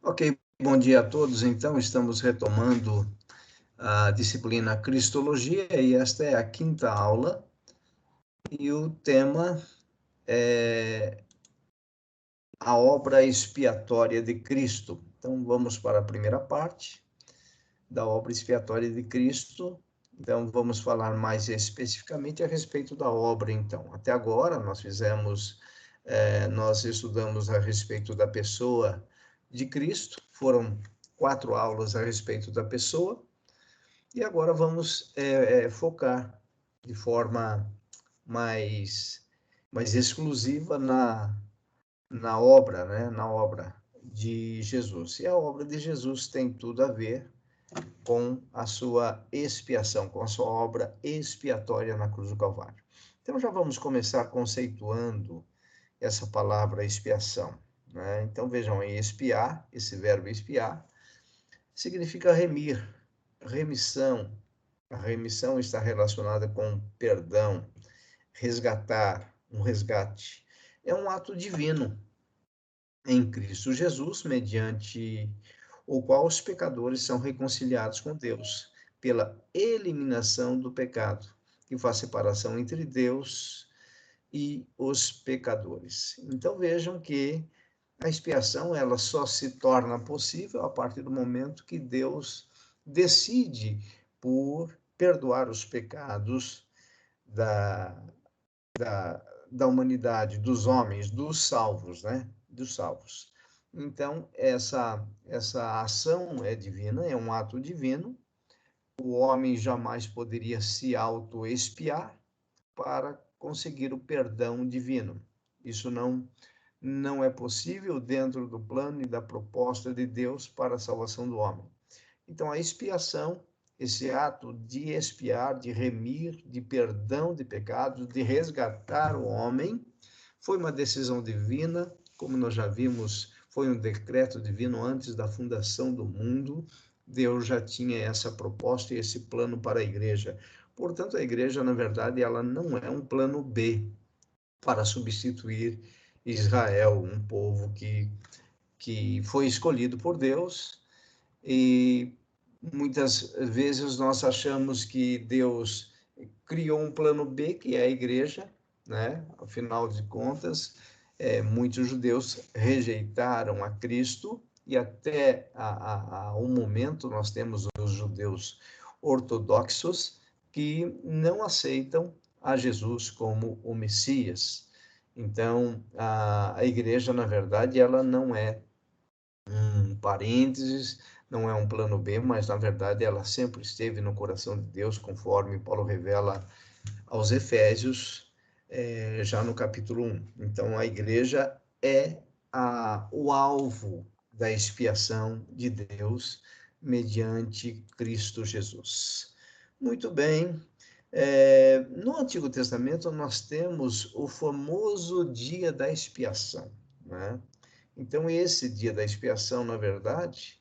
Ok, bom dia a todos. Então, estamos retomando a disciplina Cristologia e esta é a quinta aula e o tema é a obra expiatória de Cristo. Então, vamos para a primeira parte da obra expiatória de Cristo. Então, vamos falar mais especificamente a respeito da obra, então. Até agora, nós estudamos a respeito da pessoa de Cristo, foram 4 aulas a respeito da pessoa, e agora vamos focar de forma mais, mais exclusiva na obra, né? Na obra de Jesus. E a obra de Jesus tem tudo a ver com a sua expiação, com a sua obra expiatória na cruz do Calvário. Então já vamos começar conceituando essa palavra expiação, né? Então vejam aí, expiar, esse verbo expiar, significa remir, remissão. A remissão está relacionada com perdão, resgatar, um resgate. É um ato divino em Cristo Jesus, mediante o qual os pecadores são reconciliados com Deus, pela eliminação do pecado, que faz separação entre Deus e os pecadores. Então vejam que a expiação ela só se torna possível a partir do momento que Deus decide por perdoar os pecados da, da humanidade, dos homens, dos salvos, né? Dos salvos. Então, essa ação é divina, é um ato divino. O homem jamais poderia se auto-expiar para conseguir o perdão divino. Isso não é possível dentro do plano e da proposta de Deus para a salvação do homem. Então, a expiação, esse ato de expiar, de remir, de perdão de pecados, de resgatar o homem, foi uma decisão divina, como nós já vimos, foi um decreto divino antes da fundação do mundo. Deus já tinha essa proposta e esse plano para a igreja. Portanto, a igreja, na verdade, ela não é um plano B para substituir Israel, um povo que foi escolhido por Deus, e muitas vezes nós achamos que Deus criou um plano B, que é a igreja, né? Afinal de contas, muitos judeus rejeitaram a Cristo, e até o momento nós temos os judeus ortodoxos que não aceitam a Jesus como o Messias. Então, a igreja, na verdade, ela não é um parênteses, não é um plano B, mas na verdade ela sempre esteve no coração de Deus, conforme Paulo revela aos Efésios, já no capítulo 1. Então a igreja é o alvo da expiação de Deus mediante Cristo Jesus. Muito bem. No Antigo Testamento nós temos o famoso dia da expiação, né? Então, esse dia da expiação, na verdade,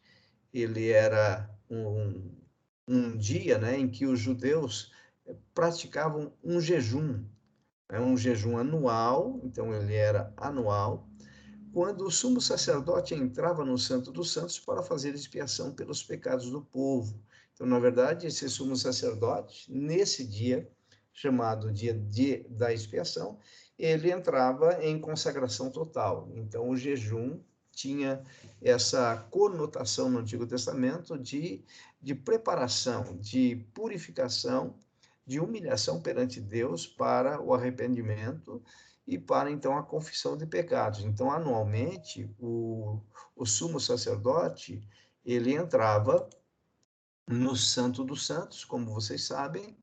ele era um dia, né, em que os judeus praticavam um jejum, né, um jejum anual, então ele era anual, quando o sumo sacerdote entrava no Santo dos Santos para fazer expiação pelos pecados do povo. Então, na verdade, esse sumo sacerdote, nesse dia, chamado dia da expiação, ele entrava em consagração total. Então, o jejum tinha essa conotação no Antigo Testamento de preparação, de purificação, de humilhação perante Deus para o arrependimento e para, então, a confissão de pecados. Então, anualmente, o sumo sacerdote, ele entrava no Santo dos Santos, como vocês sabem,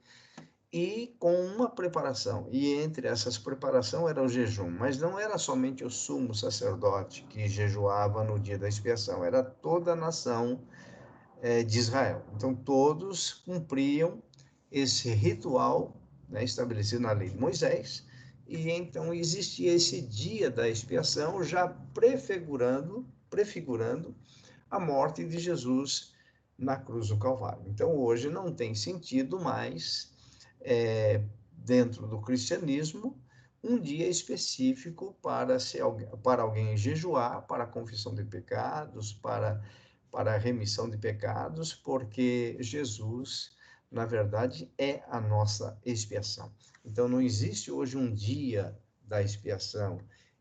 e com uma preparação. E entre essas preparações era o jejum. Mas não era somente o sumo sacerdote que jejuava no dia da expiação, era toda a nação de Israel. Então, todos cumpriam esse ritual, né, estabelecido na lei de Moisés, e então existia esse dia da expiação já prefigurando a morte de Jesus na cruz do Calvário. Então, hoje não tem sentido mais, dentro do cristianismo, um dia específico para alguém jejuar, para a confissão de pecados, para a remissão de pecados, porque Jesus, na verdade, é a nossa expiação. Então, não existe hoje um dia da expiação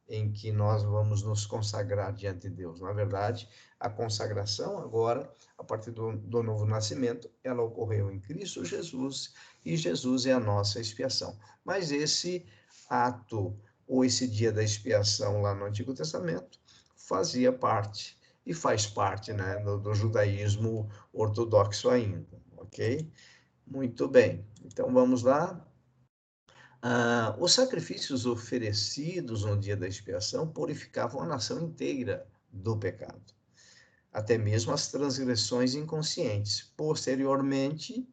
em que nós vamos nos consagrar diante de Deus. Na verdade, a consagração agora, a partir do novo nascimento, ela ocorreu em Cristo Jesus, e Jesus é a nossa expiação. Mas esse ato, ou esse dia da expiação lá no Antigo Testamento, fazia parte, e faz parte, né, do judaísmo ortodoxo ainda, ok? Muito bem, então vamos lá. Os sacrifícios oferecidos no dia da expiação purificavam a nação inteira do pecado, até mesmo as transgressões inconscientes. Posteriormente,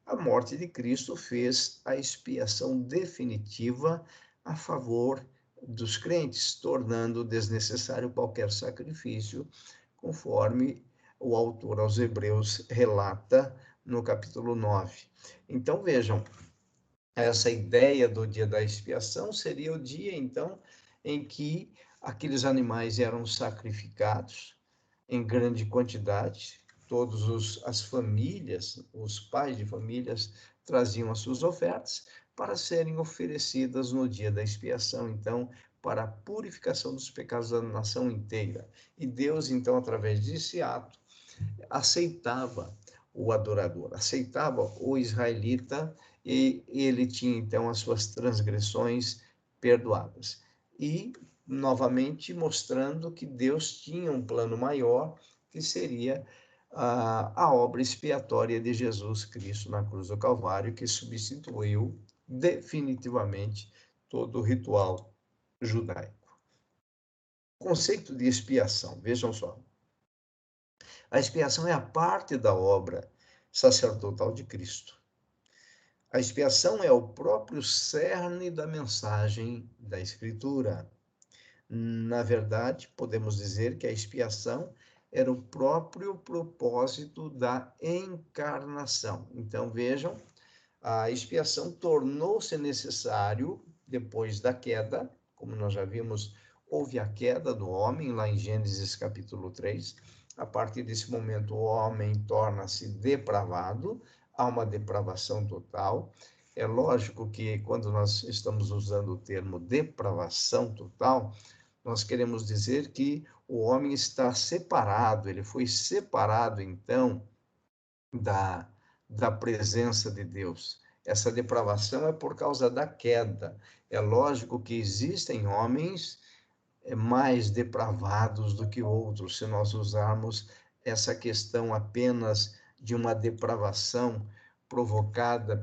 a morte de Cristo fez a expiação definitiva a favor dos crentes, tornando desnecessário qualquer sacrifício, conforme o autor aos Hebreus relata no capítulo 9. Então, vejam, essa ideia do dia da expiação seria o dia, então, em que aqueles animais eram sacrificados em grande quantidade. As famílias, os pais de famílias, traziam as suas ofertas para serem oferecidas no dia da expiação, então, para a purificação dos pecados da nação inteira. E Deus, então, através desse ato, aceitava o adorador, aceitava o israelita, e ele tinha então as suas transgressões perdoadas. E, novamente, mostrando que Deus tinha um plano maior, que seria a obra expiatória de Jesus Cristo na cruz do Calvário, que substituiu definitivamente todo o ritual judaico. O conceito de expiação, vejam só. A expiação é a parte da obra sacerdotal de Cristo. A expiação é o próprio cerne da mensagem da Escritura. Na verdade, podemos dizer que a expiação era o próprio propósito da encarnação. Então, vejam, a expiação tornou-se necessário depois da queda, como nós já vimos, houve a queda do homem, lá em Gênesis capítulo 3. A partir desse momento, o homem torna-se depravado, há uma depravação total. É lógico que quando nós estamos usando o termo depravação total, nós queremos dizer que o homem está separado, ele foi separado, então, da presença de Deus. Essa depravação é por causa da queda. É lógico que existem homens mais depravados do que outros, se nós usarmos essa questão apenas de uma depravação provocada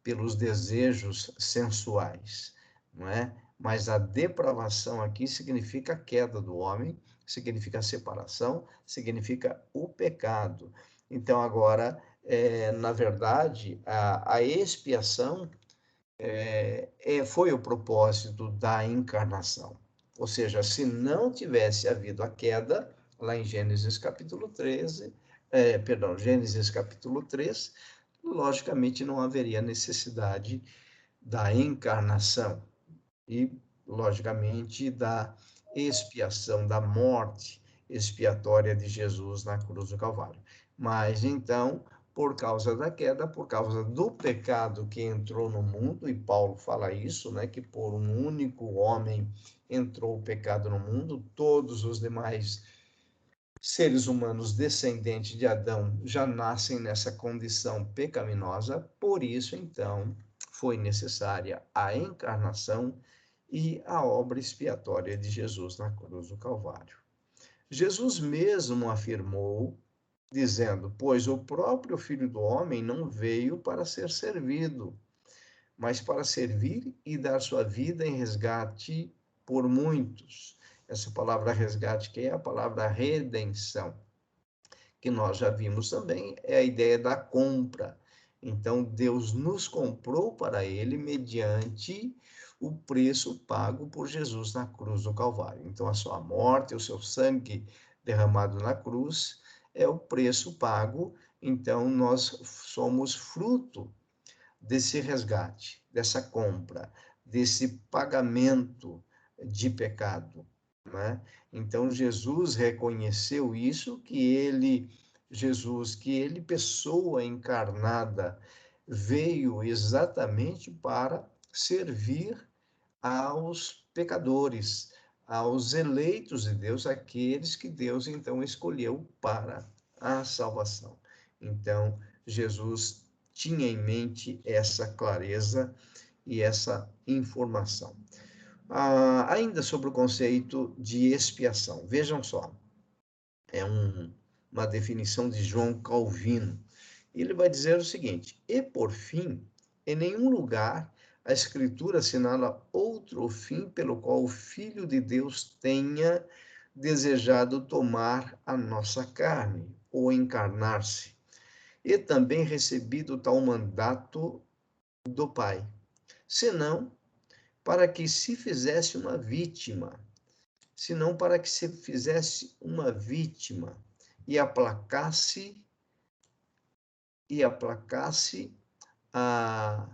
pelos desejos sensuais, não é? Mas a depravação aqui significa a queda do homem, significa a separação, significa o pecado. Então, agora, na verdade, a expiação foi o propósito da encarnação. Ou seja, se não tivesse havido a queda, lá em Gênesis capítulo 13, Gênesis capítulo 3, logicamente não haveria necessidade da encarnação e, logicamente, da expiação, da morte expiatória de Jesus na cruz do Calvário. Mas, então, por causa da queda, por causa do pecado que entrou no mundo, e Paulo fala isso, né, que por um único homem entrou o pecado no mundo, todos os demais seres humanos descendentes de Adão já nascem nessa condição pecaminosa, por isso, então, foi necessária a encarnação e a obra expiatória de Jesus na cruz do Calvário. Jesus mesmo afirmou, dizendo: pois o próprio Filho do Homem não veio para ser servido, mas para servir e dar sua vida em resgate por muitos. Essa palavra resgate, que é a palavra redenção, que nós já vimos também, é a ideia da compra. Então, Deus nos comprou para Ele mediante o preço pago por Jesus na cruz do Calvário. Então, a sua morte, o seu sangue derramado na cruz, é o preço pago. Então, nós somos fruto desse resgate, dessa compra, desse pagamento de pecado, né? Então, Jesus reconheceu isso, que ele, pessoa encarnada, veio exatamente para servir aos pecadores, aos eleitos de Deus, aqueles que Deus então escolheu para a salvação. Então, Jesus tinha em mente essa clareza e essa informação. Ainda sobre o conceito de expiação, vejam só, é uma definição de João Calvino. Ele vai dizer o seguinte: e por fim, em nenhum lugar a Escritura assinala outro fim pelo qual o Filho de Deus tenha desejado tomar a nossa carne ou encarnar-se, e também recebido tal mandato do Pai, senão para que se fizesse uma vítima, senão para que se fizesse uma vítima e aplacasse a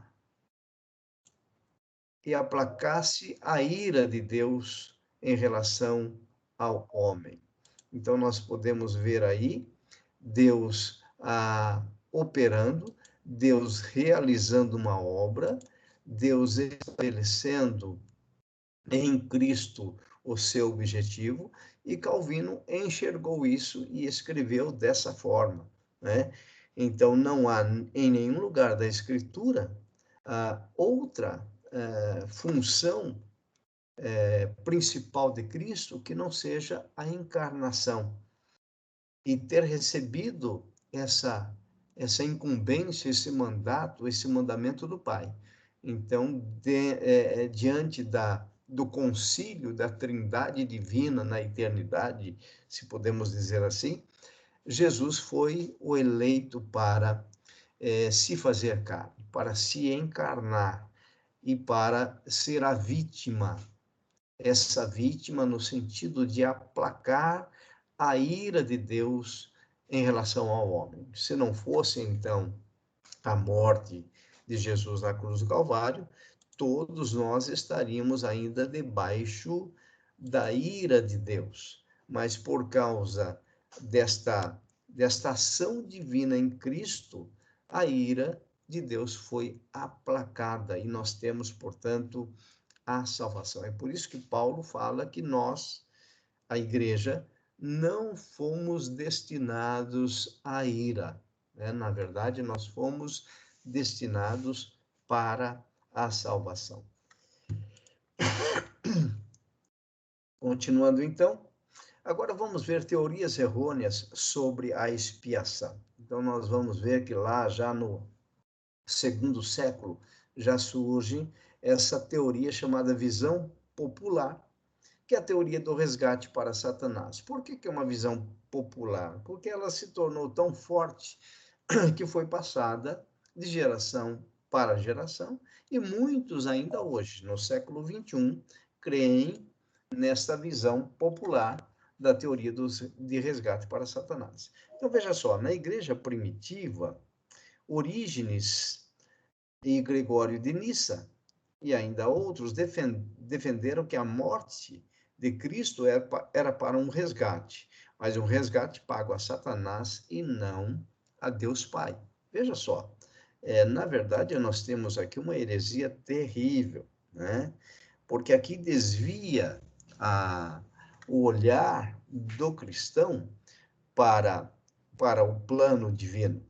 a ira de Deus em relação ao homem. Então nós podemos ver aí Deus operando, Deus realizando uma obra, Deus estabelecendo em Cristo o seu objetivo, e Calvino enxergou isso e escreveu dessa forma, né? Então, não há em nenhum lugar da Escritura outra função principal de Cristo que não seja a encarnação e ter recebido essa incumbência, esse mandato, esse mandamento do Pai. Então, diante do concílio da Trindade divina na eternidade, se podemos dizer assim, Jesus foi o eleito para se fazer carne, para se encarnar e para ser a vítima, essa vítima no sentido de aplacar a ira de Deus em relação ao homem. Se não fosse, então, a morte de Jesus na cruz do Calvário, todos nós estaríamos ainda debaixo da ira de Deus. Mas por causa desta ação divina em Cristo, a ira de Deus foi aplacada e nós temos, portanto, a salvação. É por isso que Paulo fala que nós, a igreja, não fomos destinados à ira, né? Na verdade, nós fomos destinados para a salvação. Continuando então, agora vamos ver teorias errôneas sobre a expiação. Então nós vamos ver que lá já no segundo século já surge essa teoria chamada visão popular, que é a teoria do resgate para Satanás. Por que é uma visão popular? Porque ela se tornou tão forte que foi passada de geração para geração, e muitos ainda hoje, no século XXI, creem nesta visão popular da teoria de resgate para Satanás. Então, veja só, na igreja primitiva, Orígenes e Gregório de Nissa, e ainda outros, defenderam que a morte de Cristo era para um resgate, mas um resgate pago a Satanás e não a Deus Pai. Veja só, na verdade, nós temos aqui uma heresia terrível, né? Porque aqui desvia o olhar do cristão para o plano divino.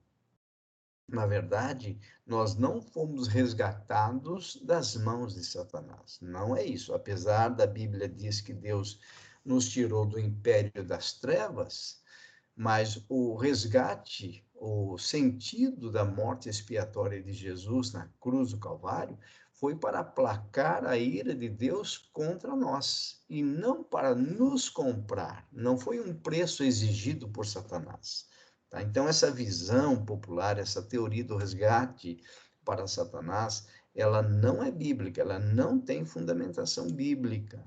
Na verdade, nós não fomos resgatados das mãos de Satanás. Não é isso. Apesar da Bíblia diz que Deus nos tirou do império das trevas, mas o resgate, o sentido da morte expiatória de Jesus na cruz do Calvário foi para aplacar a ira de Deus contra nós e não para nos comprar. Não foi um preço exigido por Satanás. Tá? Então, essa visão popular, essa teoria do resgate para Satanás, ela não é bíblica, ela não tem fundamentação bíblica.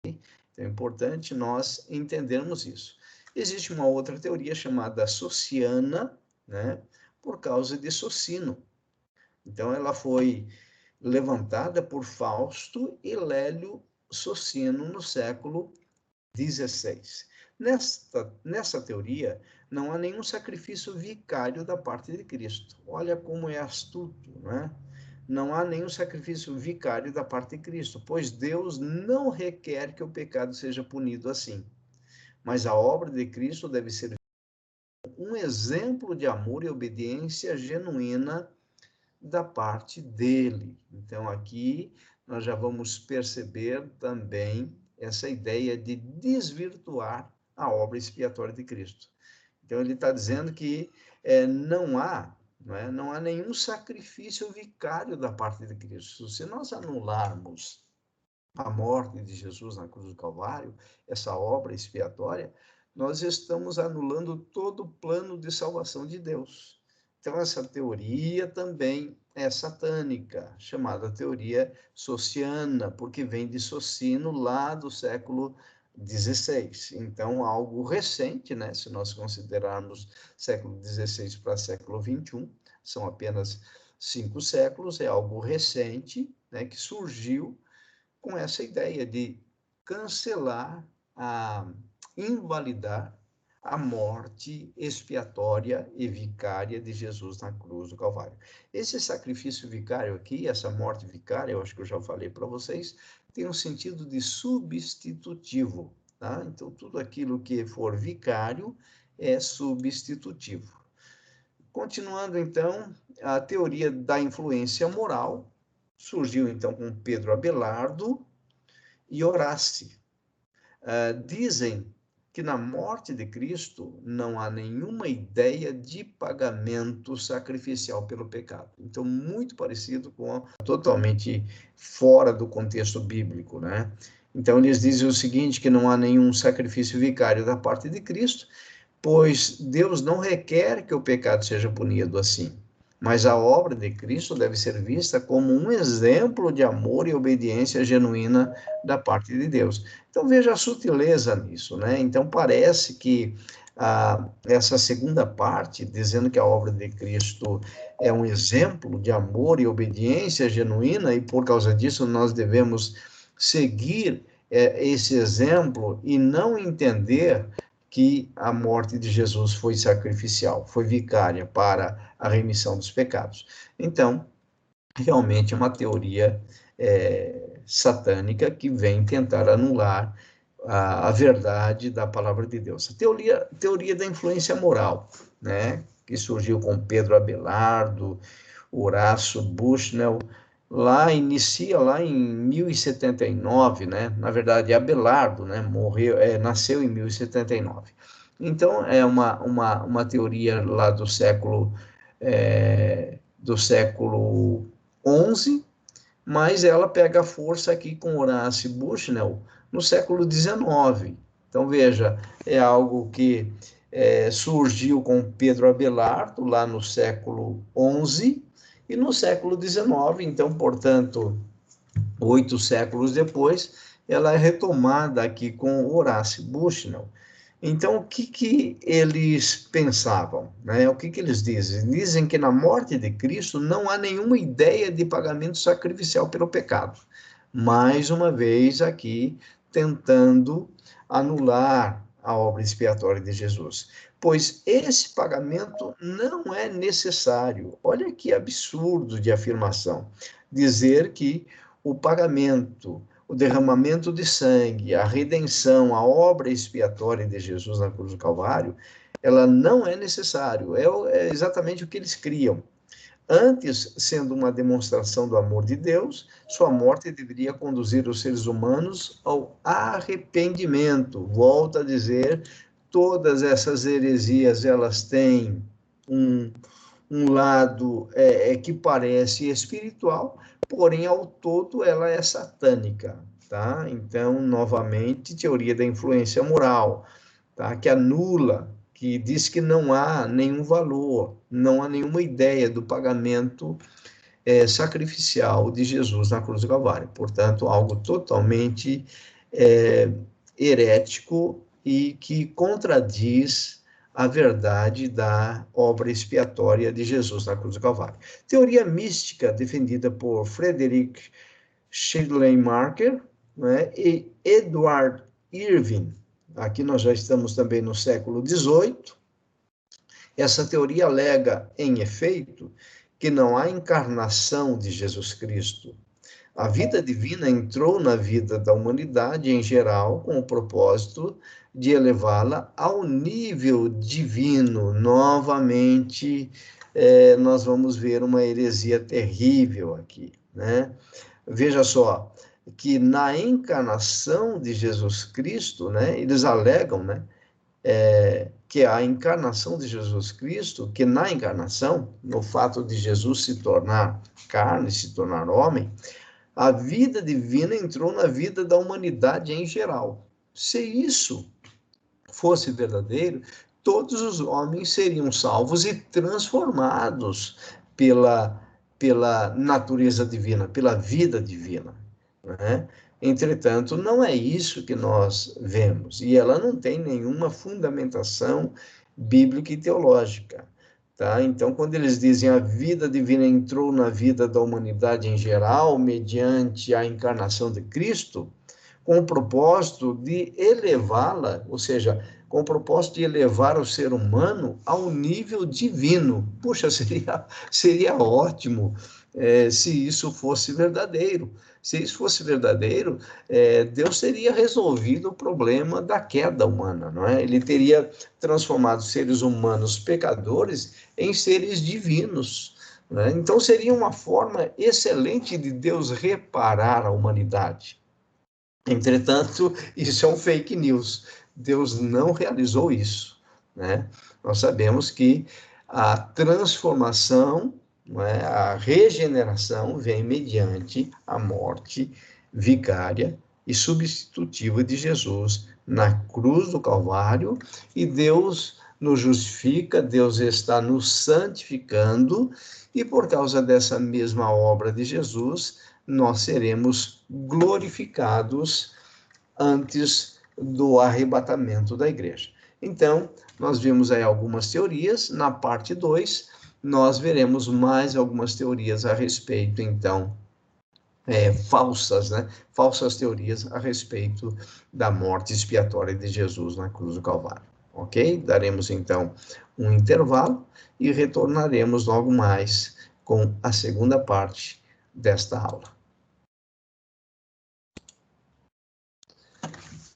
Então, é importante nós entendermos isso. Existe uma outra teoria chamada sociana, né, por causa de Socino. Então, ela foi levantada por Fausto e Lélio Socino no século XVI. Nessa teoria, não há nenhum sacrifício vicário da parte de Cristo. Olha como é astuto, né? Não há nenhum sacrifício vicário da parte de Cristo, pois Deus não requer que o pecado seja punido assim. Mas a obra de Cristo deve ser um exemplo de amor e obediência genuína da parte dele. Então, aqui nós já vamos perceber também essa ideia de desvirtuar a obra expiatória de Cristo. Então, ele está dizendo que não há nenhum sacrifício vicário da parte de Cristo. Se nós anularmos a morte de Jesus na cruz do Calvário, essa obra expiatória, nós estamos anulando todo o plano de salvação de Deus. Então, essa teoria também é satânica, chamada teoria sociana, porque vem de Socino, lá do século XVI. Então, algo recente, né? Se nós considerarmos século XVI para século XXI, são apenas 5 séculos, é algo recente, né, que surgiu com essa ideia de cancelar, invalidar a morte expiatória e vicária de Jesus na cruz do Calvário. Esse sacrifício vicário aqui, essa morte vicária, eu acho que eu já falei para vocês, tem um sentido de substitutivo, tá? Então, tudo aquilo que for vicário é substitutivo. Continuando, então, a teoria da influência moral surgiu, então, com Pedro Abelardo e Horácio. Dizem que na morte de Cristo não há nenhuma ideia de pagamento sacrificial pelo pecado. Então, muito parecido com totalmente fora do contexto bíblico, né? Então, eles dizem o seguinte, que não há nenhum sacrifício vicário da parte de Cristo, pois Deus não requer que o pecado seja punido assim. Mas a obra de Cristo deve ser vista como um exemplo de amor e obediência genuína da parte de Deus. Então, veja a sutileza nisso, né? Então, parece que essa segunda parte, dizendo que a obra de Cristo é um exemplo de amor e obediência genuína, e por causa disso nós devemos seguir esse exemplo e não entender que a morte de Jesus foi sacrificial, foi vicária para a remissão dos pecados. Então, realmente é uma teoria satânica que vem tentar anular a verdade da palavra de Deus. A teoria da influência moral, né, que surgiu com Pedro Abelardo, Horácio Bushnell, inicia lá em 1079, né? Na verdade, Abelardo, né? Nasceu em 1079. Então, é uma teoria lá do século XI, mas ela pega força aqui com Horácio Bushnell no século XIX. Então, veja, é algo que surgiu com Pedro Abelardo, lá no século XI, e no século XIX, então, portanto, 8 séculos depois, ela é retomada aqui com Horácio Bushnell. Então, o que eles pensavam? Né? O que eles dizem? Dizem que na morte de Cristo não há nenhuma ideia de pagamento sacrificial pelo pecado. Mais uma vez aqui, tentando anular a obra expiatória de Jesus. Pois esse pagamento não é necessário. Olha que absurdo de afirmação. Dizer que o pagamento, o derramamento de sangue, a redenção, a obra expiatória de Jesus na cruz do Calvário, ela não é necessário. É exatamente o que eles criam. Antes, sendo uma demonstração do amor de Deus, sua morte deveria conduzir os seres humanos ao arrependimento. Volto a dizer, todas essas heresias, elas têm um lado que parece espiritual, porém, ao todo, ela é satânica, tá? Então, novamente, teoria da influência moral, tá? Que anula, que diz que não há nenhum valor, não há nenhuma ideia do pagamento sacrificial de Jesus na cruz do Calvário. Portanto, algo totalmente herético e que contradiz a verdade da obra expiatória de Jesus na cruz do Calvário. Teoria mística defendida por Frederick Schleiermacher, né, e Edward Irving. Aqui nós já estamos também no século XVIII. Essa teoria alega, em efeito, que não há encarnação de Jesus Cristo. A vida divina entrou na vida da humanidade em geral com o propósito de elevá-la ao nível divino. Novamente, nós vamos ver uma heresia terrível aqui, né? Veja só, que na encarnação de Jesus Cristo, né, eles alegam, né, que a encarnação de Jesus Cristo, que na encarnação, no fato de Jesus se tornar carne, se tornar homem, a vida divina entrou na vida da humanidade em geral. Se isso fosse verdadeiro, todos os homens seriam salvos e transformados pela natureza divina, pela vida divina, né? Entretanto, não é isso que nós vemos, e ela não tem nenhuma fundamentação bíblica e teológica. Tá? Então, quando eles dizem a vida divina entrou na vida da humanidade em geral, mediante a encarnação de Cristo, com o propósito de elevá-la, ou seja, com o propósito de elevar o ser humano ao nível divino. Puxa, seria ótimo se isso fosse verdadeiro. Se isso fosse verdadeiro, Deus teria resolvido o problema da queda humana, não é? Ele teria transformado seres humanos pecadores em seres divinos, né? Então seria uma forma excelente de Deus reparar a humanidade. Entretanto, isso é um fake news. Deus não realizou isso, né? Nós sabemos que a transformação, né, a regeneração vem mediante a morte vicária e substitutiva de Jesus na cruz do Calvário, e Deus nos justifica, Deus está nos santificando, e por causa dessa mesma obra de Jesus, nós seremos glorificados antes do arrebatamento da igreja. Então, nós vimos aí algumas teorias. Na parte 2, nós veremos mais algumas teorias a respeito, então, falsas, né? Falsas teorias a respeito da morte expiatória de Jesus na cruz do Calvário. Ok? Daremos, então, um intervalo e retornaremos logo mais com a segunda parte desta aula.